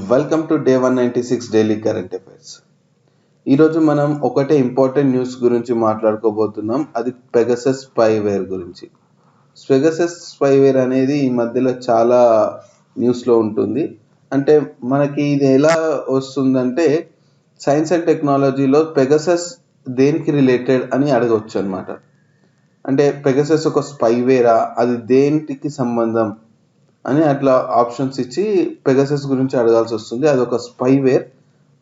Welcome to day 196 daily current affairs. ఈరోజు మనం ఒకటే ఇంపార్టెంట్ న్యూస్ గురించి మాట్లాడుకోబోతున్నాం. అది పెగసస్ స్పైవేర్ గురించి. పెగసస్ స్పైవేర్ అనేది ఈ మధ్యలో చాలా న్యూస్లో ఉంటుంది. అంటే మనకి ఇది ఎలా వస్తుందంటే సైన్స్ అండ్ టెక్నాలజీలో పెగసస్ దేనికి రిలేటెడ్ అని అడగవచ్చు అనమాట. అంటే పెగసస్ ఒక స్పైవేరా, అది దేనికి సంబంధం అని అట్లా ఆప్షన్స్ ఇచ్చి పెగసస్ గురించి అడగాల్సి వస్తుంది. అది ఒక స్పైవేర్,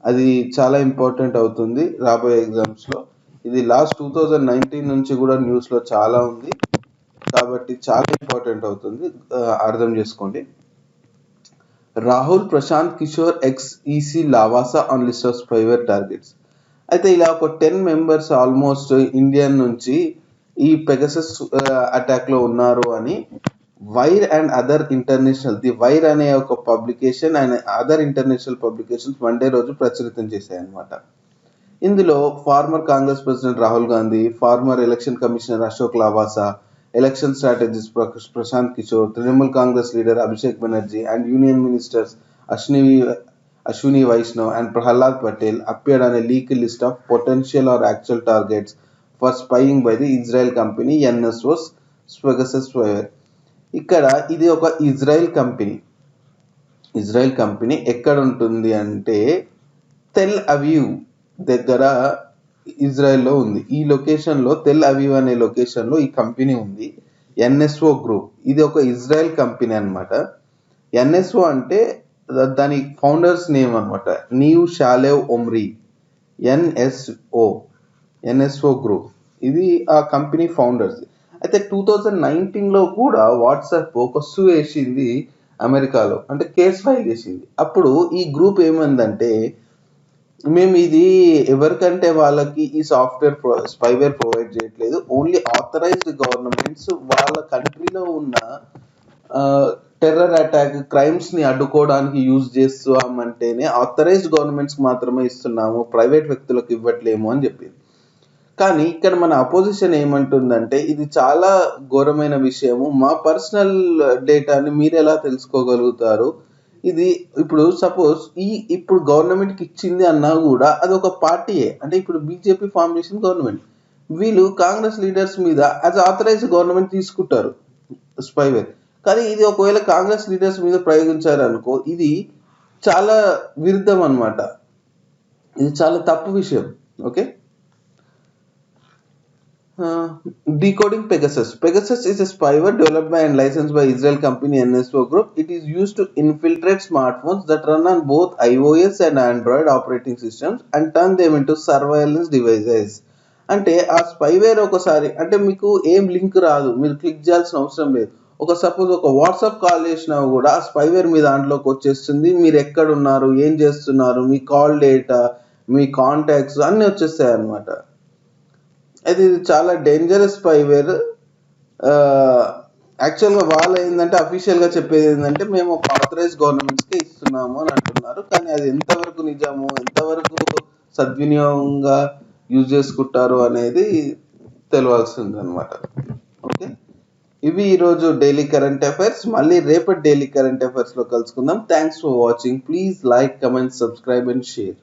అది చాలా ఇంపార్టెంట్ అవుతుంది రాబోయే ఎగ్జామ్స్లో. ఇది లాస్ట్ 2019 నుంచి కూడా న్యూస్లో చాలా ఉంది కాబట్టి చాలా ఇంపార్టెంట్ అవుతుంది. అర్థం చేసుకోండి. Rahul Prashant Kishor ex EC Lavasa on list of spyware targets. అయితే ఇలా ఒక 10 మెంబర్స్ ఆల్మోస్ట్ ఇండియన్ నుంచి ఈ పెగసస్ అటాక్లో ఉన్నారు అని Wire and other international, the Wire అనే ఒక publication and other international publications Monday రోజు ప్రచురితం చేశాయన్నమాట. ఇందులో former Congress president Rahul Gandhi, former election commissioner Ashok Lavasa, election strategist Prashant Kishor, Trinamool Congress leader Abhishek Banerjee and union ministers Ashwini Vaishnaw and Prahlad Patel appeared on a leaked list of potential or actual targets for spying by the Israel company NSO's Pegasus Spyware. ఇక్కడ ఇది ఒక Israel company ఎక్కడ ఉంటుంది అంటే తెల్ Aviv దగ్గర ఇజ్రాయెల్లో ఉంది. ఈ లొకేషన్లో తెల్ అవీవ్ అనే లొకేషన్లో ఈ కంపెనీ ఉంది. ఎన్ఎస్ఓ గ్రూప్, ఇది ఒక ఇజ్రాయెల్ కంపెనీ అనమాట. ఎన్ఎస్ఓ అంటే దాని ఫౌండర్స్ నేమ్ అనమాట, నీవ్ షాలేవ్ ఒమ్రీ. ఎన్ఎస్ఓ గ్రూప్, ఇది ఆ కంపెనీ ఫౌండర్స్. అయితే 2019లో కూడా వాట్సాప్ ఒక సూ వేసింది అమెరికాలో, అంటే కేసు ఫైల్ చేసింది. అప్పుడు ఈ గ్రూప్ ఏమందంటే, మేము ఇది ఎవరికంటే వాళ్ళకి ఈ సాఫ్ట్వేర్ స్పైవేర్ ప్రొవైడ్ చేయట్లేదు, ఓన్లీ ఆథరైజ్డ్ గవర్నమెంట్స్ వాళ్ళ కంట్రీలో ఉన్న టెర్రర్ అటాక్ క్రైమ్స్ ని అడ్డుకోవడానికి యూజ్ చేస్తామంటేనే ఆథరైజ్డ్ గవర్నమెంట్స్ మాత్రమే ఇస్తున్నాము, ప్రైవేట్ వ్యక్తులకు ఇవ్వట్లేము అని చెప్పింది. కానీ ఇక్కడ మన అపోజిషన్ ఏమంటుందంటే, ఇది చాలా ఘోరమైన విషయము, మా పర్సనల్ డేటాని మీరు ఎలా తెలుసుకోగలుగుతారు, ఇది ఇప్పుడు సపోజ్ ఇప్పుడు గవర్నమెంట్కి ఇచ్చింది అన్నా కూడా అది ఒక పార్టీయే. అంటే ఇప్పుడు బీజేపీ ఫామ్ చేసిన గవర్నమెంట్, వీళ్ళు కాంగ్రెస్ లీడర్స్ మీద యాజ్ ఆథరైజ్డ్ గవర్నమెంట్ తీసుకుంటారు స్పైవేర్. కానీ ఇది ఒకవేళ కాంగ్రెస్ లీడర్స్ మీద ప్రయోగించారనుకో, ఇది చాలా విరుద్ధం అనమాట, ఇది చాలా తప్పు విషయం. Okay, decoding Pegasus. Pegasus is a spyware developed by and licensed by Israel company NSO Group. It is used to infiltrate smartphones that run on both iOS and Android operating systems and turn them into surveillance devices. అంటే ఆ spyware ఒకసారి అంటే మీకు ఏం link రాదు, మీరు click చేయాల్సిన అవసరం లేదు. సపోజ్ ఒక వాట్సాప్ కాల్ చేసినా కూడా ఆ స్పైవేర్ మీ దాంట్లోకి వచ్చేస్తుంది, మీరు ఎక్కడ ఉన్నారు, ఏం చేస్తున్నారు, మీ కాల్ డేటా, మీ కాంటాక్ట్స్ అన్నీ వచ్చేస్తాయి అన్నమాట. అయితే ఇది చాలా డేంజరస్ స్పైవేర్. యాక్చువల్గా వాళ్ళు ఏంటంటే అఫీషియల్గా చెప్పేది ఏంటంటే, మేము ఒక ఆథరైజ్ గవర్నమెంట్స్కి ఇస్తున్నాము అని అంటున్నారు. కానీ అది ఎంతవరకు నిజము, ఎంతవరకు సద్వినియోగంగా యూజ్ చేసుకుంటారు అనేది తెలియాల్సింది అనమాట. ఓకే, ఇవి ఈరోజు డైలీ కరెంట్ అఫైర్స్. మళ్ళీ రేపటి డైలీ కరెంట్ అఫైర్స్లో కలుసుకుందాం. Thanks for watching. Please like, comment, subscribe and share.